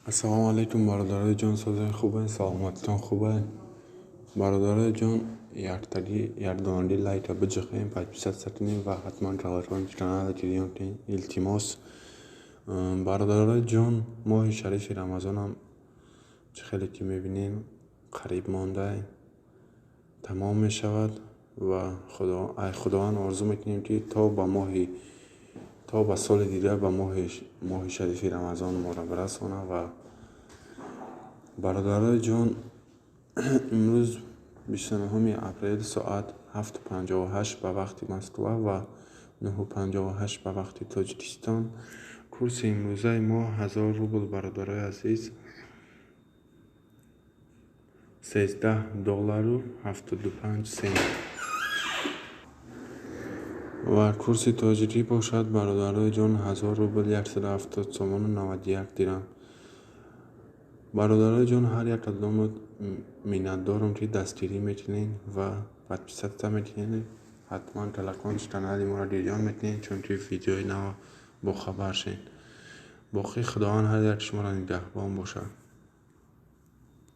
السلام علیکم برادرای جان، صدای خوبه؟ سلامتتان خوبه؟ برادرای جان، یاردانلی لایتا بجخیم подписать сатиним ва ҳатман калашон канала кирёнтин илтимос. برادرای جان، ماه شریف رمضان هم چه خیلی که میبینیم قریب مانده تمام میشود و خداوند آرزو میکنیم که تا به سال دیگر به ماه شریف رمضان ما را برسانه. و برادرای جان، امروز 29 اپریل ساعت 7:58 به وقت مسکو و 9:58 به وقت تاجیکستان کورس امروزه ما 1000 روبل برادرای عزیز $13.75 و کورس تاجیکی باشد برادرای جان 1000 روبل 170 تومان و 91 درم. برادرای جان، هر یک کدام میندارم که دستگیری میکنین و подписаться میکنین. حتما تلکانش کانال ما را دیدن میکنین چون که ویدیوی نو با خبر شین. باقی خداوند هر یک شما را نگهبان باشه.